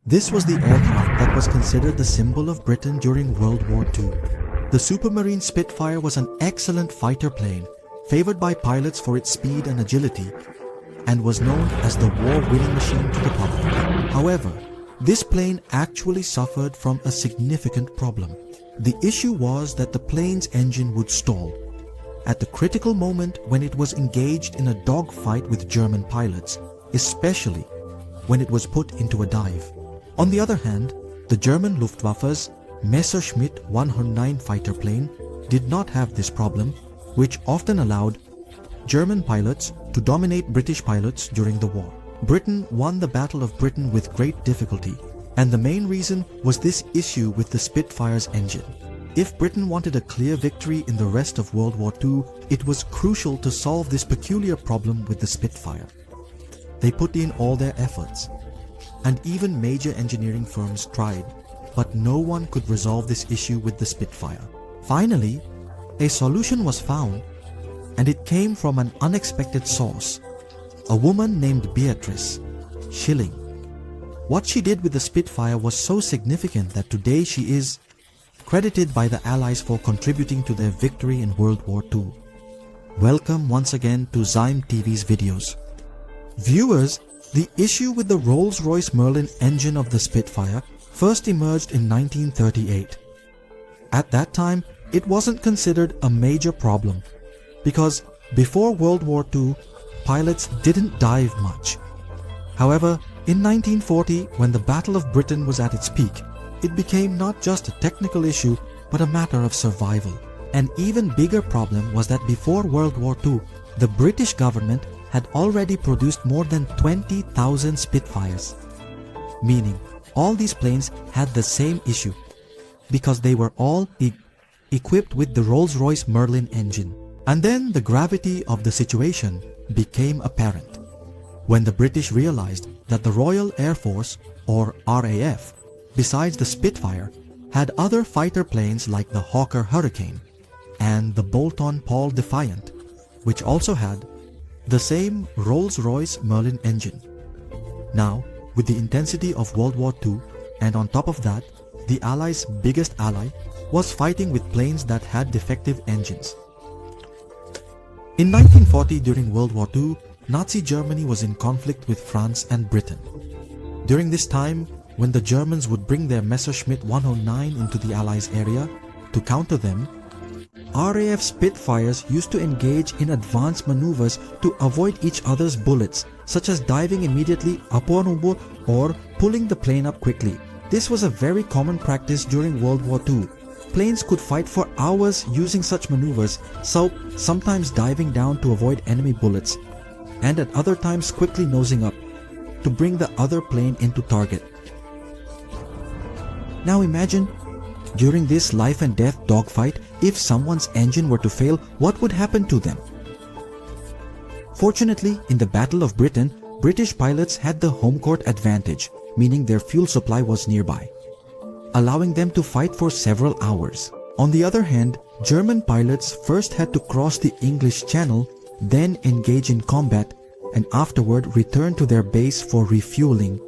This was the aircraft that was considered the symbol of Britain during World War II. The Supermarine Spitfire was an excellent fighter plane, favored by pilots for its speed and agility, and was known as the war-winning machine to the public. However, this plane actually suffered from a significant problem. The issue was that the plane's engine would stall at the critical moment when it was engaged in a dogfight with German pilots, especially when it was put into a dive. On the other hand, the German Luftwaffe's Messerschmitt 109 fighter plane did not have this problem, which often allowed German pilots to dominate British pilots during the war. Britain won the Battle of Britain with great difficulty, and the main reason was this issue with the Spitfire's engine. If Britain wanted a clear victory in the rest of World War II, it was crucial to solve this peculiar problem with the Spitfire. They put in all their efforts, and even major engineering firms tried, but no one could resolve this issue with the Spitfire. Finally, a solution was found, and it came from an unexpected source, a woman named Beatrice Schilling. What she did with the Spitfire was so significant that today she is credited by the Allies for contributing to their victory in World War II. Welcome once again to Zyme TV's videos. Viewers, the issue with the Rolls-Royce Merlin engine of the Spitfire first emerged in 1938. At that time, it wasn't considered a major problem because before World War II, pilots didn't dive much. However, in 1940, when the Battle of Britain was at its peak, it became not just a technical issue but a matter of survival. An even bigger problem was that before World War II, the British government had already produced more than 20,000 Spitfires, meaning all these planes had the same issue because they were all equipped with the Rolls-Royce Merlin engine. And then the gravity of the situation became apparent when the British realized that the Royal Air Force, or RAF, besides the Spitfire, had other fighter planes like the Hawker Hurricane and the Bolton Paul Defiant, which also had the same Rolls-Royce Merlin engine. Now, with the intensity of World War II, and on top of that, the Allies' biggest ally was fighting with planes that had defective engines. In 1940, during World War II, Nazi Germany was in conflict with France and Britain. During this time, when the Germans would bring their Messerschmitt 109 into the Allies' area to counter them, RAF Spitfires used to engage in advanced maneuvers to avoid each other's bullets, such as diving immediately upon or pulling the plane up quickly. This was a very common practice during World War II. Planes could fight for hours using such maneuvers, so sometimes diving down to avoid enemy bullets, and at other times quickly nosing up to bring the other plane into target. Now imagine, during this life and death dogfight, if someone's engine were to fail, what would happen to them? Fortunately, in the Battle of Britain, British pilots had the home court advantage, meaning their fuel supply was nearby, allowing them to fight for several hours. On the other hand, German pilots first had to cross the English Channel, then engage in combat, and afterward return to their base for refueling.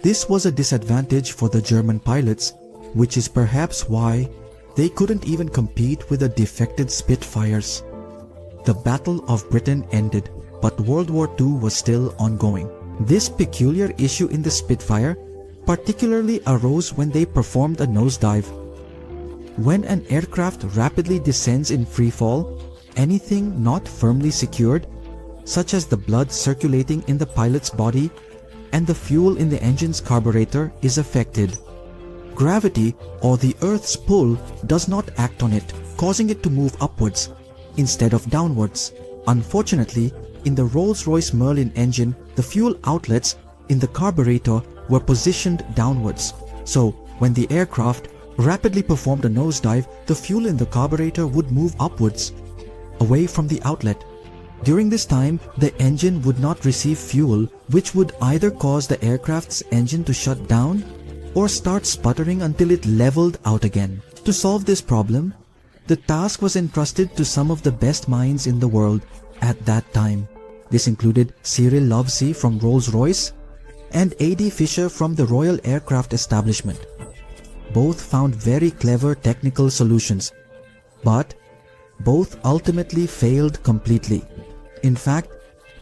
This was a disadvantage for the German pilots, which is perhaps why they couldn't even compete with the defected Spitfires. The Battle of Britain ended, but World War II was still ongoing. This peculiar issue in the Spitfire particularly arose when they performed a nosedive. When an aircraft rapidly descends in freefall, anything not firmly secured, such as the blood circulating in the pilot's body and the fuel in the engine's carburetor, is affected. Gravity, or the Earth's pull, does not act on it, causing it to move upwards instead of downwards. Unfortunately, in the Rolls-Royce Merlin engine, the fuel outlets in the carburetor were positioned downwards. So, when the aircraft rapidly performed a nosedive, the fuel in the carburetor would move upwards, away from the outlet. During this time, the engine would not receive fuel, which would either cause the aircraft's engine to shut down or start sputtering until it leveled out again. To solve this problem, the task was entrusted to some of the best minds in the world at that time. This included Cyril Lovesey from Rolls-Royce, and A.D. Fisher from the Royal Aircraft Establishment. Both found very clever technical solutions, but both ultimately failed completely. In fact,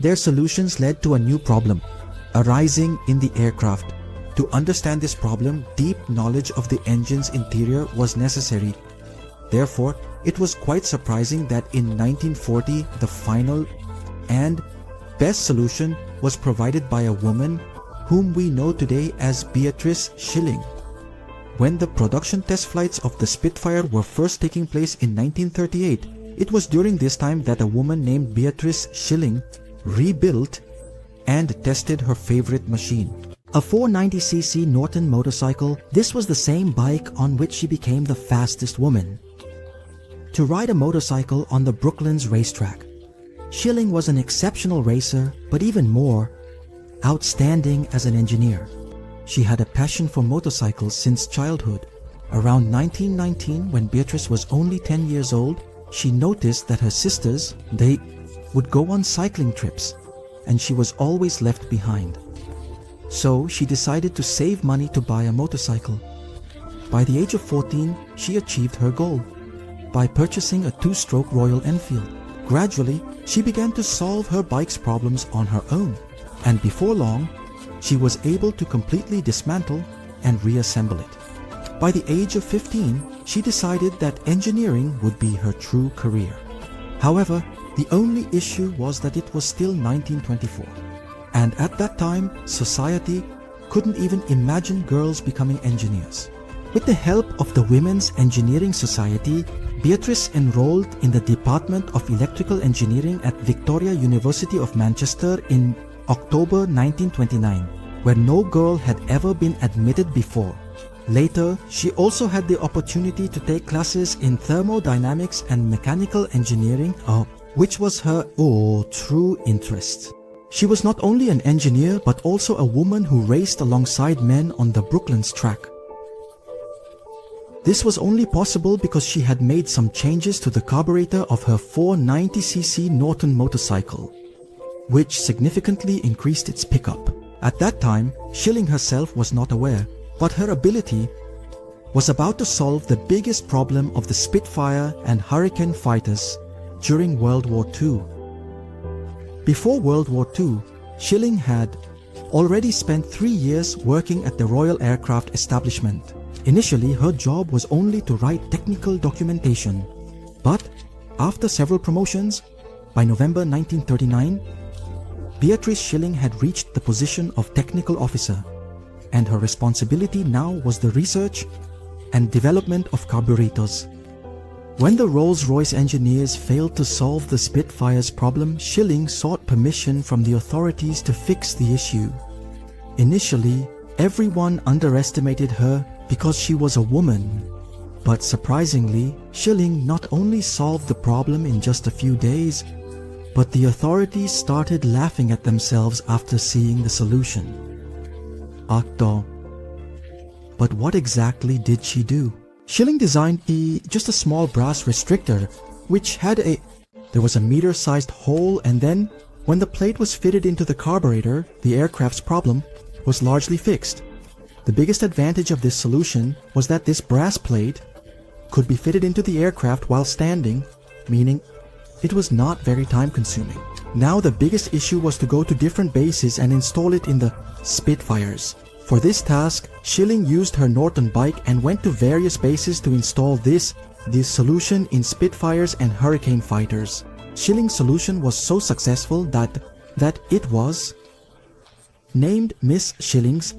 their solutions led to a new problem arising in the aircraft. To understand this problem, deep knowledge of the engine's interior was necessary. Therefore, it was quite surprising that in 1940, the final and best solution was provided by a woman whom we know today as Beatrice Schilling. When the production test flights of the Spitfire were first taking place in 1938, it was during this time that a woman named Beatrice Schilling rebuilt and tested her favorite machine. A 490cc Norton motorcycle, this was the same bike on which she became the fastest woman to ride a motorcycle on the Brooklands racetrack. Schilling was an exceptional racer, but even more, outstanding as an engineer. She had a passion for motorcycles since childhood. Around 1919, when Beatrice was only 10 years old, she noticed that her sisters, they would go on cycling trips, and she was always left behind. So she decided to save money to buy a motorcycle. By the age of 14, she achieved her goal by purchasing a two-stroke Royal Enfield. Gradually, she began to solve her bike's problems on her own, and before long, she was able to completely dismantle and reassemble it. By the age of 15, she decided that engineering would be her true career. However, the only issue was that it was still 1924, and at that time, society couldn't even imagine girls becoming engineers. With the help of the Women's Engineering Society, Beatrice enrolled in the Department of Electrical Engineering at Victoria University of Manchester in October 1929, where no girl had ever been admitted before. Later, she also had the opportunity to take classes in thermodynamics and mechanical engineering, which was her true interest. She was not only an engineer, but also a woman who raced alongside men on the Brooklands track. This was only possible because she had made some changes to the carburetor of her 490cc Norton motorcycle, which significantly increased its pickup. At that time, Schilling herself was not aware, but her ability was about to solve the biggest problem of the Spitfire and Hurricane fighters during World War II. Before World War II, Schilling had already spent 3 years working at the Royal Aircraft Establishment. Initially, her job was only to write technical documentation, but after several promotions, by November 1939, Beatrice Schilling had reached the position of technical officer, and her responsibility now was the research and development of carburetors. When the Rolls-Royce engineers failed to solve the Spitfire's problem, Schilling sought permission from the authorities to fix the issue. Initially, everyone underestimated her because she was a woman. But surprisingly, Schilling not only solved the problem in just a few days, but the authorities started laughing at themselves after seeing the solution. But what exactly did she do? Schilling designed just a small brass restrictor, which had there was a meter-sized hole, and then, when the plate was fitted into the carburetor, the aircraft's problem was largely fixed. The biggest advantage of this solution was that this brass plate could be fitted into the aircraft while standing, meaning it was not very time-consuming. Now the biggest issue was to go to different bases and install it in the Spitfires. For this task, Schilling used her Norton bike and went to various bases to install this solution in Spitfires and Hurricane fighters. Schilling's solution was so successful that it was named Miss Schilling's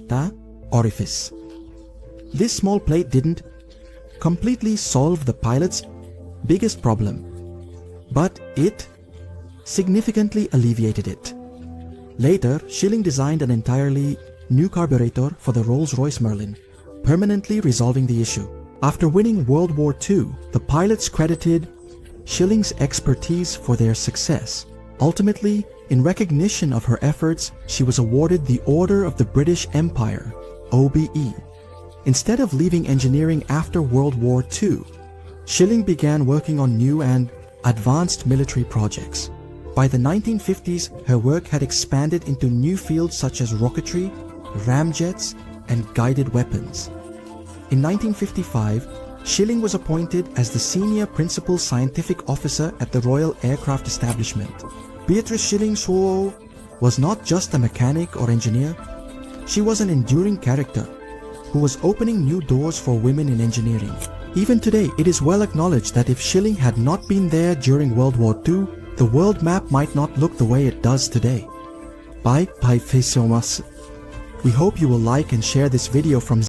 orifice. This small plate didn't completely solve the pilot's biggest problem, but it significantly alleviated it. Later, Schilling designed an entirely new carburetor for the Rolls-Royce Merlin, permanently resolving the issue. After winning World War II, the pilots credited Schilling's expertise for their success. Ultimately, in recognition of her efforts, she was awarded the Order of the British Empire, OBE. Instead of leaving engineering after World War II, Schilling began working on new and advanced military projects. By the 1950s, her work had expanded into new fields such as rocketry, ramjets, and guided weapons. In 1955, Schilling was appointed as the senior principal scientific officer at the Royal Aircraft Establishment. Beatrice Schilling was not just a mechanic or engineer, she was an enduring character who was opening new doors for women in engineering. Even today, it is well acknowledged that if Schilling had not been there during World War II, the world map might not look the way it does today. Bye, bye, face. We hope you will like and share this video from